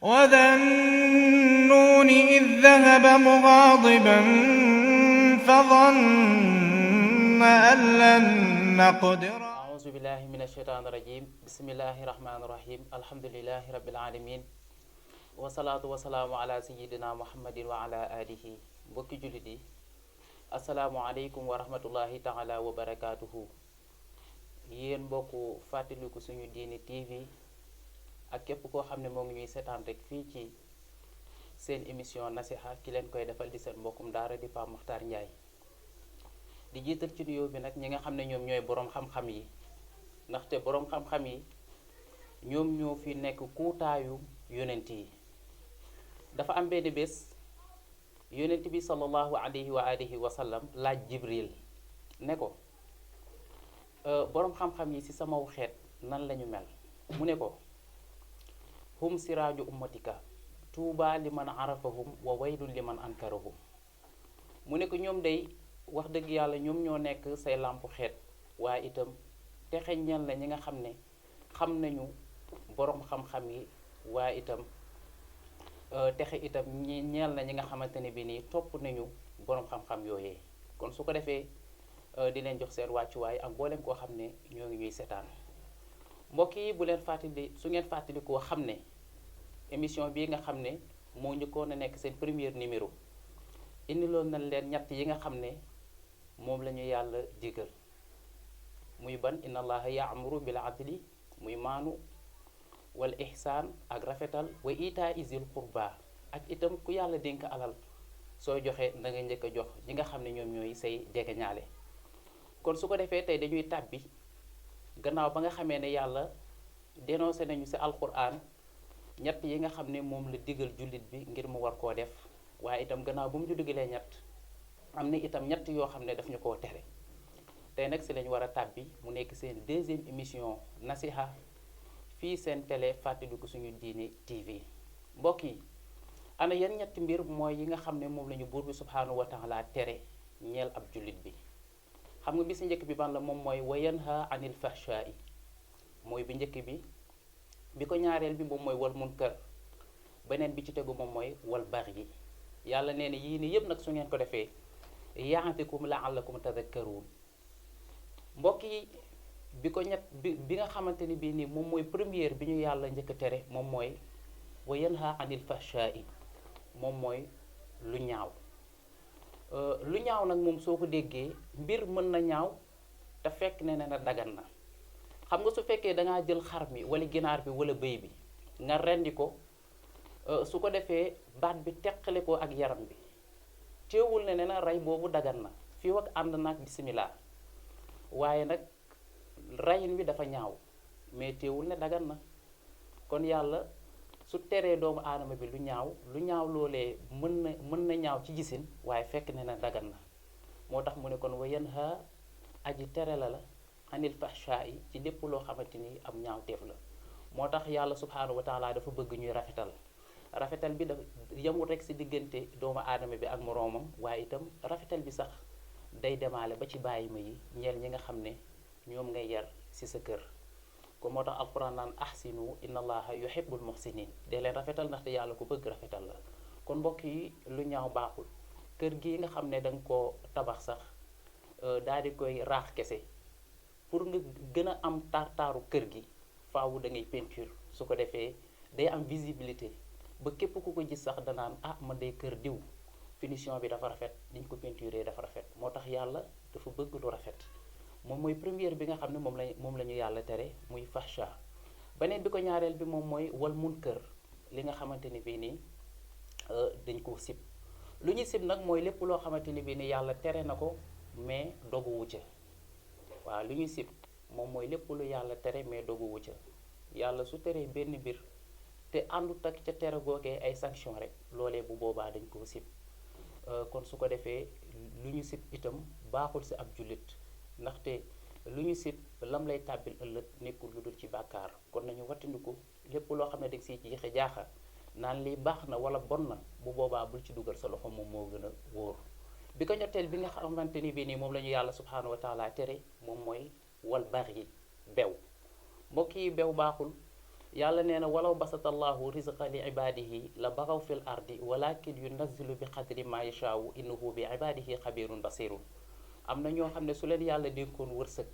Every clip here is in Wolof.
وذا النون إذ ذهب مغاضبا فظن أن لن نقدر. أعوذ بالله من الشيطان الرجيم. بسم الله الرحمن الرحيم. الحمد لله رب العالمين والصلاة والسلام على سيدنا محمد وعلى آله. mbokki jullit yi asalaamualeykum wa rahmatullahi taala wa barakaatuhu. yéen mbokku fàttaliku suñu diini TV ak képp koo xam ne moo ngi ñuy seetaan rek fii ci seen émission nasiha ki leen koy defal di seen mbokkum daara di Pape Makhtar Ndiaye. di jiital ci nuyoo bi nag ñi nga xam ne ñoom ñooy boroom xam-xam yi, ndaxte boroom xam-xam yi ñoom ñoo fi nekk kuutaayu yonent yi. dafa am benn bés yonent bi sallallahu alayhi wa alihi wa sallam laaj Jibril ne ko boroom xam-xam yi ci samaw xeet nan lañu mel. mu ne ko hum siraaju ummatika tuuba liman arafahum wa waylun liman ankarahum. mu ne ko ñoom day wax dëgg yàlla ñoom ñoo nekk say làmpu xeet, waaye itam texe ñeel na ñi nga xam ne xam nañu boroom xam-xam yi, waaye itam texe itam ñeel na ñi nga xamante ne bi nii topp nañu boroom xam-xam yooyee. kon su ko defee di leen jox seen wàccuwaay ak mboolem koo xam ne ñoo ngi ñuy seetaan. mbokk yi bu leen fàttali, su ngeen fàttali koo xam ne émission bii nga xam ne moo njëkkoon a nekk seen premier numéro indiloon nañ leen ñett yi nga xam ne moom la ñu yàlla digal, muy ban inna allaha yaamuru bil adli, muy maanu, wal ihsaan ak rafetal, wa itaa izil qurba ak itam ku yàlla dénk alal sooy joxe da nga njëkk a jox ñi nga xam ne ñoom ñooy say jegeñaale. kon su ko defee tey dañuy tàbbi gannaaw ba nga xamee ne yàlla dénoncé nañu ci alquran ñett yi nga xam ne moom la digal jullit bi ngir mu war koo def, waaye itam gannaaw bu mu ju digalee ñett am na itam ñett yoo xam ne daf ñu koo tere. tey nag ci lañu war a tàbbi mu nekk seen deuxième émission nasiha fii seen télé fàttaliku suñu diine TV. mbokk yi ana yan ñetti mbir mooy yi nga xam ne moom la ñu buur bi subhanahu wa taala tere ñeel ab jullit bi. xam nga bi ci njëkk bi ban la, moom mooy wa yanha anil fahsha'i, mooy bi njëkk bi ko ñaareel bi moom mooy wal munkar, beneen bi ci tegu moom mooy wal baghi. yàlla nee na yii ni yëpp nag su ngeen ko defee yaatikum la'allakum tadhakkarun. mbokk yi bi nga xamante ni bii nii moom mooy première bi ñu yàlla njëkk a tere moom mooy wa yanha anil fahsha'i, moom mooy lu ñaaw. lu ñaaw nag moom soo ko déggee mbir mën na ñaaw te fekk ne na dagan na. xam nga su fekkee dangaa jël xar mi wala ginaar bi wala bëy bi nga rendi ko, su ko defee baat bi teqale ko ak yaram bi, teewul ne na rey boobu dagan na fii ak ànd naag bismillah, waaye nag reyin bi dafa ñaaw mais teewul ne dagan na. kon yàlla su teree doomu aadama bi lu ñaaw loolee mën na ñaaw ci gisin, waaye fekk ne na dagan na. moo tax mu ne kon wa yanha aji tere la anil fahsha'i ci lépp loo xamante ni am ñaawteef la. moo tax yàlla subhanahu wa taala dafa bëgg ñuy rafetal bi dafa yemul rek ci diggante doomu aadama bi ak moroomam, waaye itam rafetal bi sax day demaale ba ci bàyyi ma yi ñeel ñi nga xam ne ñoom ngay yar ci sa kër. kon moo tax alquran naan ahsinu inna allaha yuhibbul muhsinin, dee leen rafetal ndaxte yàlla ku bëgg rafetal la. kon mbokk yi lu ñaaw baaxul. kër gi nga xam ne danga ko tabax sax daal di koy raax kese, pour nga gën a am taaru kër gi faawu da ngay peinture. su ko defee day am visibilité ba képp ku ko gis sax danaan man day kër diw finition bi dafa rafet, niñ ko peinturé dafa rafet. moo tax yàlla dafa bëgg lu rafet. moom mooy première bi nga xam ne moom la ñu yàlla tere, muy fahsha. beneen bi ko ñaareel bi moom mooy wal munkar, li nga xamante ni bii nii dañ ko sib. lu ñu sib nag mooy lépp loo xamante ni bii nii yàlla tere na ko mais doguwu ca. waaw lu ñuy sib moom mooy lépp lu yàlla tere mais doguwu ca. yàlla su teree benn mbir te àndut ak ca tere googee ay sanction rek, loolee bu boobaa dañ koo sib. kon su ko defee lu ñu sib itam baaxul ci ab jullit, ndaxte lu ñu sib lam lay tàbbil ëllëg nekkul lu dul ci bàkkaar. kon nañu wattandiku lépp loo xam ne dag siy jiixe jaaxa naan lii baax na wala bon na, bu boobaa bul ci dugal sa loxo, moom moo gën a wóor. bi ko ñetteel bi nga xamante ni bii nii moom la ñu yàlla subhanahu wa taala tere moom mooy wal baghi, bew. mbokk yi bew baaxul. yàlla nee na walaw basatallahu rizqa li ibadihi la baxaw fil ardi walakin yunazzilu bi qadri ma yashaawu innahu bi ibadihi xabirun basirun. am na ñoo xam ne su leen yàlla dénkoon wërsëg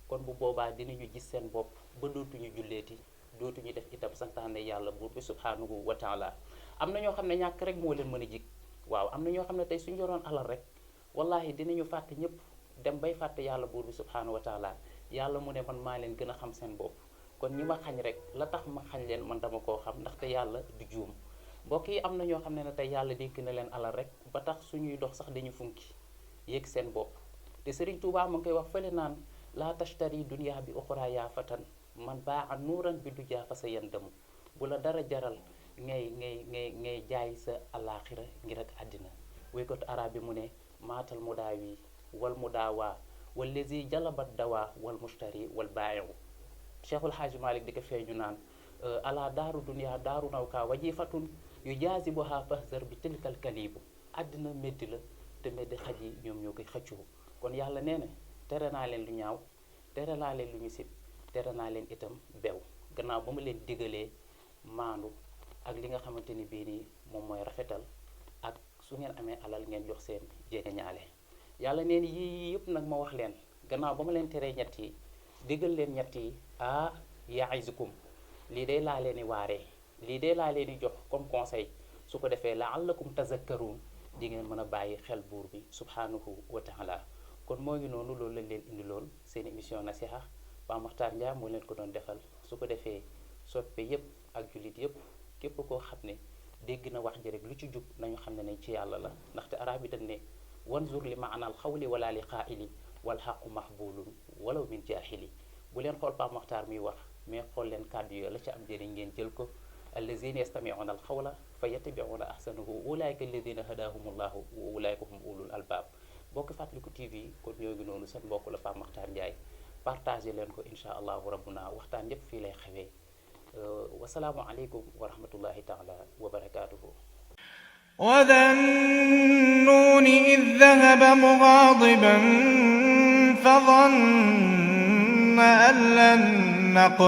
kon bu boobaa dinañu gis seen bopp ba dootuñu julleeti dootuñu def itam santaane yàlla buur bi subhanahu wa taala. am na ñoo xam ne ñàkk rek moo leen mën a jig. waaw am na ñoo xam ne tey suñu yoroon alal rek wallahi dinañu fàtte ñëpp dem bay fàtte yàlla buur bi subhanahu wa taala. yàlla mu ne man maa leen gën a xam seen bopp kon ñi ma xañ rek la tax ma xañ leen man dama koo xam ndaxte yàlla du juum. mbokk yi am na ñoo xam ne tey yàlla dénk na leen alal rek ba tax suñuy dox sax dañu funki yéeg seen bopp. te Serigne Touba mu ngi koy wax fële naan laa tashtari dunya bi uxra yaa fatan man baa a nuuran bi du jaa fa sa yandamu. bu la dara jaral ngay jaay sa alaaxira ngir ak àddina. wéykatu arab bi mu ne maatal mudaawi wal mudaawaa wal lazi jalabat dawaa wal mushtari wal baayiu. Cheikhul Haaji Malik di ko feeñu naan ala daaru dunya daaru nawka wajifatun yu jaasibuha fahzar bi tilkal kalibu. àddina métti la te métti xaj yi ñoom ñoo koy xëccoo. kon yàlla nee na tere naa leen lu ñaaw tere naa leen lu ñu sib tere naa leen itam bew gannaaw ba ma leen digalee maandu ak li nga xamante ni bii nii moom mooy rafetal ak su ngeen amee alal ngeen jox seen jege ñaale. yàlla neen yii yëpp nag ma wax leen gannaaw ba ma leen teree ñett yi digal leen ñett yi ya'izukum lii de laa leen di waaree lii de laa leen di jox comme conseil su ko defee la'allakum tazakkarun di ngeen mën a bàyyi xel buur bi subhanahu wa taala. kon moo ngi noonu loolu lañ leen indi loon seen émission nasiha Pape Makhtar Ndiaye moo leen ko doon defal su ko defee soppe yépp ak jullit yépp képp koo xam ne dégg na wax ji rek lu ci jub nañu xam ne nañ ci yàlla la ndaxte arab yi dañ ne wanzur li maanal xawli wala li qaa'ili wal xaqu mahbulun walaw min jaahili. bu leen xool Pape Makhtar miy wax mais xool leen kàddu yooyu la ci am njëriñ ngeen jël ko. allazina yastami'una al xawla fa yattabi'una ahsanahu ulaika alladina hadahumullahu wa ulaika hum ulul albab. bokk Fàttaliku TV kon ñoo ngi noonu seen mbokk la Pape Makhtar Ndiaye partagé leen ko incha allahu rabbuna waxtaan yépp fii lay xewee. wasalaamu aleykum wa rahmatullahi taala wa barakaatuhu. وذا النون إذ ذهب مغاضبا فظن أن لن نقدر